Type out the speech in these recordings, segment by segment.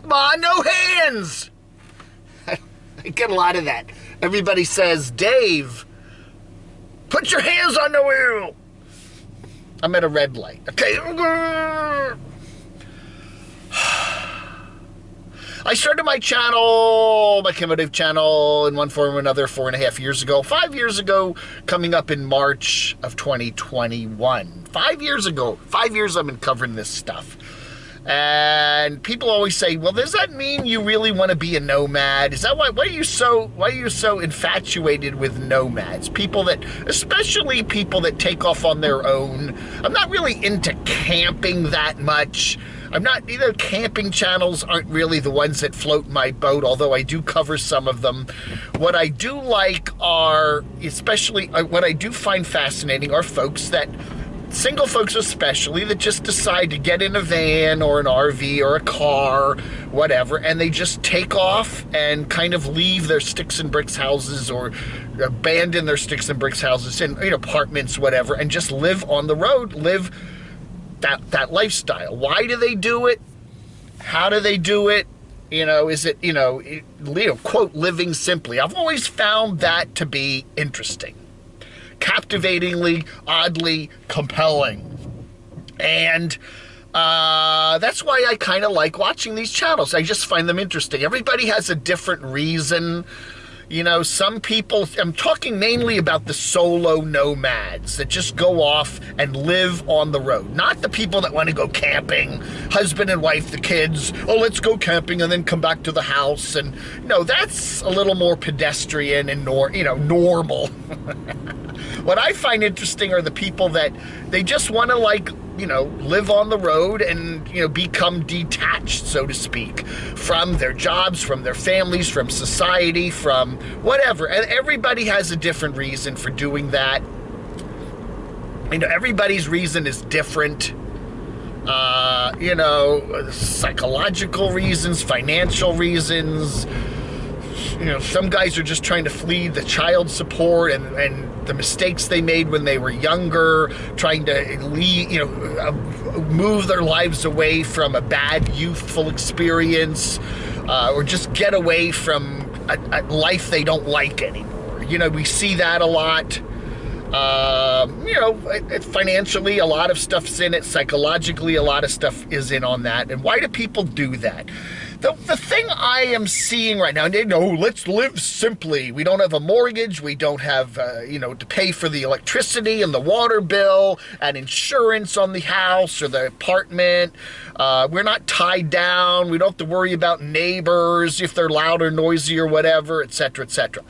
Ma, no hands! I get a lot of that. Everybody says, Dave, put your hands on the wheel. I'm at a red light. Okay. I started my channel, my camodave channel, in one form or another 4.5 years ago. 5 years ago, coming up in March of 2021. 5 years ago. 5 years I've been covering this stuff. And people always say, well, does that mean you really want to be a nomad? Is that why are you so infatuated with nomads? People that, especially people that take off on their own. I'm not really into camping that much. I'm not, either camping channels aren't really the ones that float my boat, although I do cover some of them. What I do like are, especially, what I do find fascinating are folks that, single folks especially, that just decide to get in a van or an RV or a car, whatever, and they just take off and kind of leave their sticks and bricks houses or abandon their sticks and bricks houses in, apartments, whatever, and just live on the road, live that lifestyle. Why do they do it? How do they do it? Is it, quote, living simply? I've always found that to be interesting. Captivatingly, oddly compelling. And that's why I kind of like watching these channels. I just find them interesting. Everybody has a different reason. Some people, I'm talking mainly about the solo nomads that just go off and live on the road. Not the people that want to go camping, husband and wife, the kids, let's go camping and then come back to the house. And no, that's a little more pedestrian and normal. What I find interesting are the people that they just want to live on the road and, become detached, so to speak, from their jobs, from their families, from society, from whatever. And everybody has a different reason for doing that. Everybody's reason is different. Psychological reasons, financial reasons. Some guys are just trying to flee the child support and the mistakes they made when they were younger, trying to move their lives away from a bad youthful experience, or just get away from a life they don't like anymore. We see that a lot. Financially, a lot of stuff's in it. Psychologically, a lot of stuff is in on that. And why do people do that? The thing I am seeing right now, let's live simply. We don't have a mortgage. We don't have, to pay for the electricity and the water bill and insurance on the house or the apartment. We're not tied down. We don't have to worry about neighbors if they're loud or noisy or whatever, et cetera, et cetera.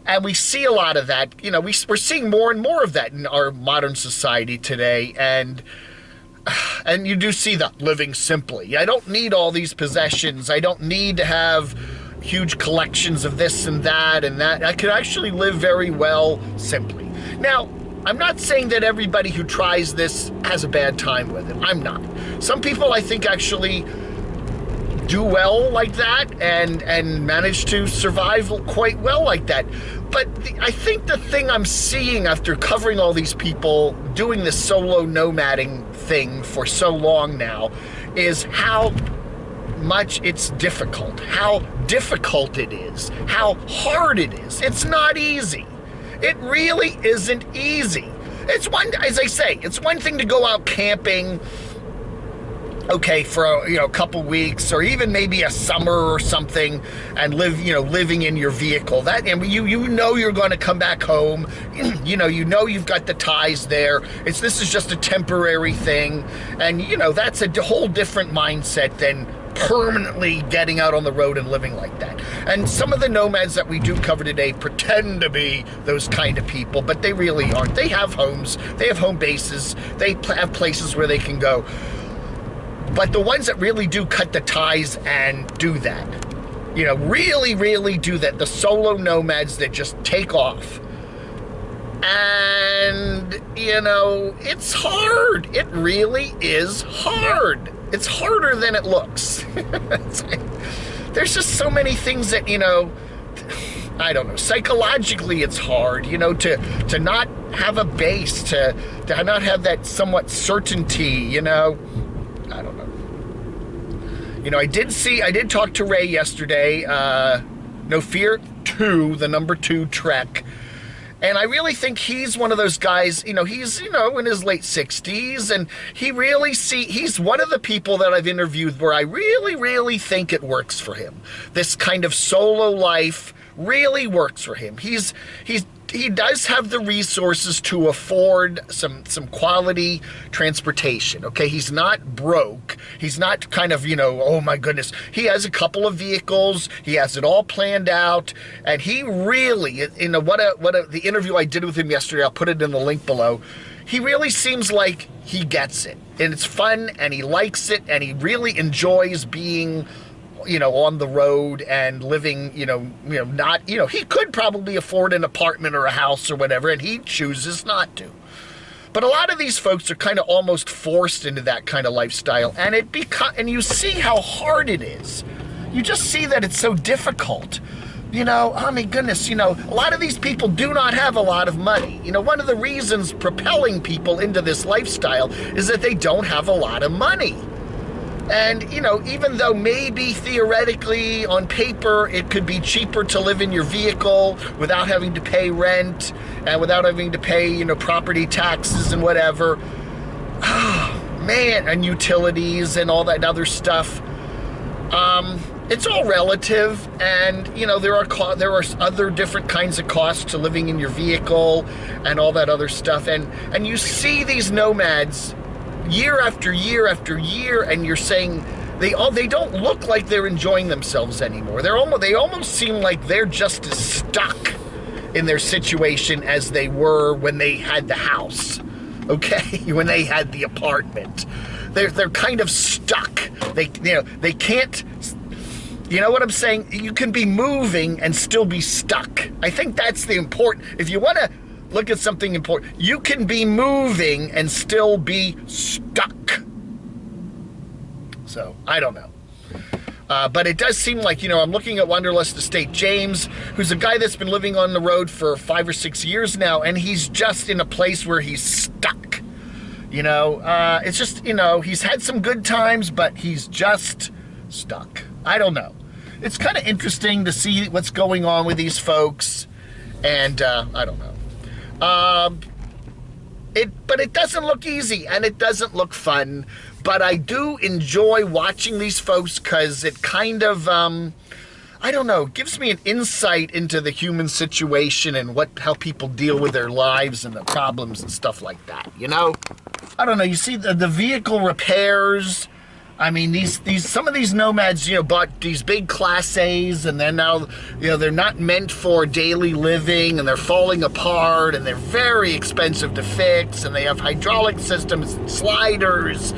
And we see a lot of that. We're seeing more and more of that in our modern society today. And you do see that living simply. I don't need all these possessions. I don't need to have huge collections of this and that and that. I could actually live very well simply. Now, I'm not saying that everybody who tries this has a bad time with it. I'm not. Some people, I think, actually do well like that and manage to survive quite well like that. But I think the thing I'm seeing after covering all these people doing this solo nomading thing for so long now is how much it's difficult, how difficult it is, how hard it is. It's not easy. It really isn't easy. As I say, it's one thing to go out camping, okay, for a couple weeks or even maybe a summer or something and living in your vehicle. That, and you're going to come back home. You've got the ties there. This is just a temporary thing, and that's a whole different mindset than permanently getting out on the road and living like that. And some of the nomads that we do cover today pretend to be those kind of people, but they really aren't. They have homes, they have home bases, they have places where they can go. But the ones that really do cut the ties and do that, really, really do that, the solo nomads that just take off. And, it's hard. It really is hard. It's harder than it looks. There's just so many things that, I don't know, psychologically it's hard, to not have a base, to not have that somewhat certainty, I don't know. You know, I did talk to Ray yesterday, No Fear 2, the number 2 Trek. And I really think he's one of those guys, you know, he's, you know, in his late 60s, and he's one of the people that I've interviewed where I really, really think it works for him. This kind of solo life really works for him. He does have the resources to afford some quality transportation, okay? He's not broke. He's not kind of, you know, oh my goodness. He has a couple of vehicles. He has it all planned out. And he really, you know, the interview I did with him yesterday, I'll put it in the link below. He really seems like he gets it. And it's fun, and he likes it, and he really enjoys being, you know, on the road and living, you know, not, you know, he could probably afford an apartment or a house or whatever, and he chooses not to. But a lot of these folks are kind of almost forced into that kind of lifestyle, and and you see how hard it is. You just see that it's so difficult. You know, oh my goodness, you know, a lot of these people do not have a lot of money. You know, one of the reasons propelling people into this lifestyle is that they don't have a lot of money. And, you know, even though maybe theoretically on paper it could be cheaper to live in your vehicle without having to pay rent and without having to pay, you know, property taxes and whatever, oh, man, and utilities and all that other stuff, it's all relative. And, you know, there are other different kinds of costs to living in your vehicle and all that other stuff. And you see these nomads year after year after year, and you're saying they don't look like they're enjoying themselves anymore. They almost seem like they're just as stuck in their situation as they were when they had the house, okay? When they had the apartment. They're kind of stuck. They can't, you know what I'm saying? You can be moving and still be stuck. I think that's the important, if you want to look at something important, you can be moving and still be stuck. So, I don't know. But it does seem like, you know, I'm looking at Wanderlust Estate James, who's a guy that's been living on the road for 5 or 6 years now, and he's just in a place where he's stuck. You know, it's just, you know, he's had some good times, but he's just stuck. I don't know. It's kind of interesting to see what's going on with these folks, and I don't know. But it doesn't look easy, and it doesn't look fun, but I do enjoy watching these folks because it kind of, I don't know, gives me an insight into the human situation and how people deal with their lives and the problems and stuff like that, you know? I don't know, you see the vehicle repairs. I mean, some of these nomads, you know, bought these big Class A's, and then now, you know, they're not meant for daily living, and they're falling apart, and they're very expensive to fix, and they have hydraulic systems, sliders,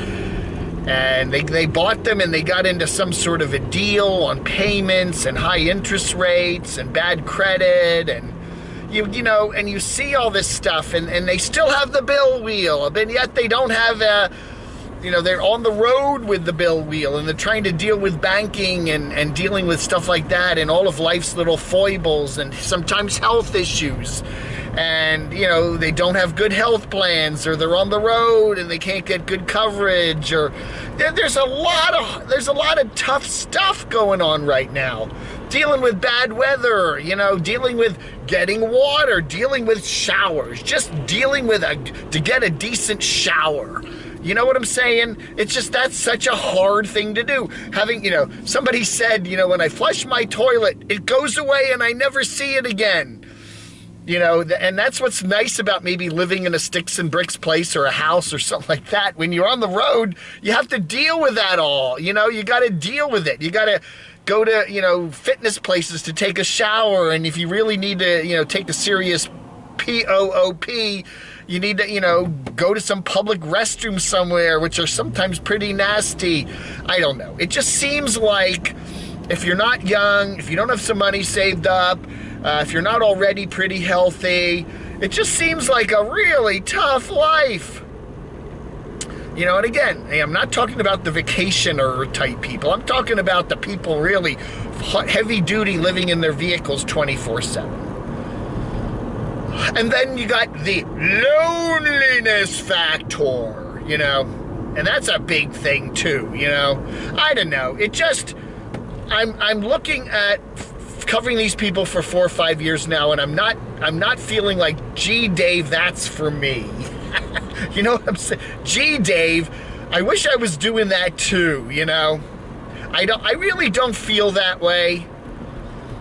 and they bought them, and they got into some sort of a deal on payments and high interest rates and bad credit, and you know, and you see all this stuff, and they still have the bill wheel, but yet they don't have a, you know, they're on the road with the bill wheel, and they're trying to deal with banking and dealing with stuff like that, and all of life's little foibles, and sometimes health issues. And, you know, they don't have good health plans, or they're on the road and they can't get good coverage, or there's a lot of tough stuff going on right now. Dealing with bad weather, you know, dealing with getting water, dealing with showers, just dealing with to get a decent shower. You know what I'm saying? It's just, that's such a hard thing to do. Having, you know, somebody said, you know, when I flush my toilet, it goes away and I never see it again. You know, and that's what's nice about maybe living in a sticks and bricks place or a house or something like that. When you're on the road, you have to deal with that all. You know, you got to deal with it. You got to go to, you know, fitness places to take a shower. And if you really need to, you know, take a serious POOP, you need to, you know, go to some public restroom somewhere, which are sometimes pretty nasty. I don't know. It just seems like if you're not young, if you don't have some money saved up, if you're not already pretty healthy, it just seems like a really tough life. You know, and again, I'm not talking about the vacationer type people. I'm talking about the people really heavy duty living in their vehicles 24/7. And then you got the loneliness factor, you know. And that's a big thing too, you know. I don't know. It just, I'm looking at covering these people for 4 or 5 years now, and I'm not feeling like, gee, Dave, that's for me. You know what I'm saying? Gee, Dave, I wish I was doing that too, you know. I really don't feel that way.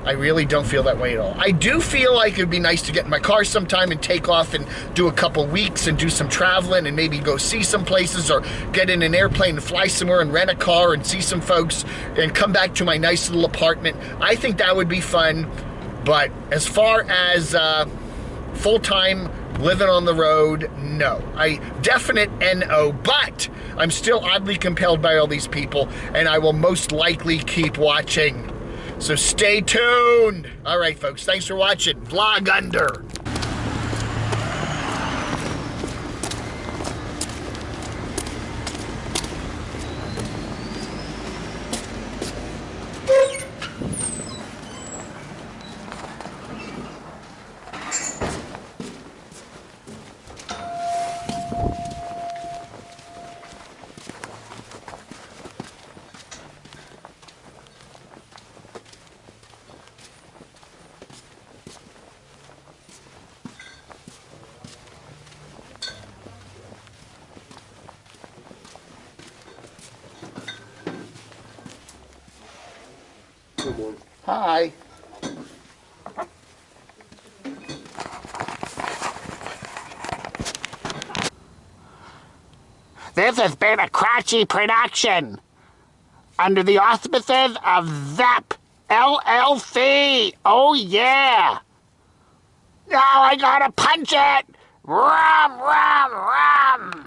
I really don't feel that way at all. I do feel like it'd be nice to get in my car sometime and take off and do a couple weeks and do some traveling and maybe go see some places, or get in an airplane and fly somewhere and rent a car and see some folks and come back to my nice little apartment. I think that would be fun. But as far as full-time living on the road, no. Definite NO, but I'm still oddly compelled by all these people, and I will most likely keep watching. So stay tuned. All right, folks, thanks for watching. Vlog under. Hi. This has been a Cratchy production under the auspices of ZAP LLC. Oh yeah. Now I gotta punch it. Rum, rum, rum.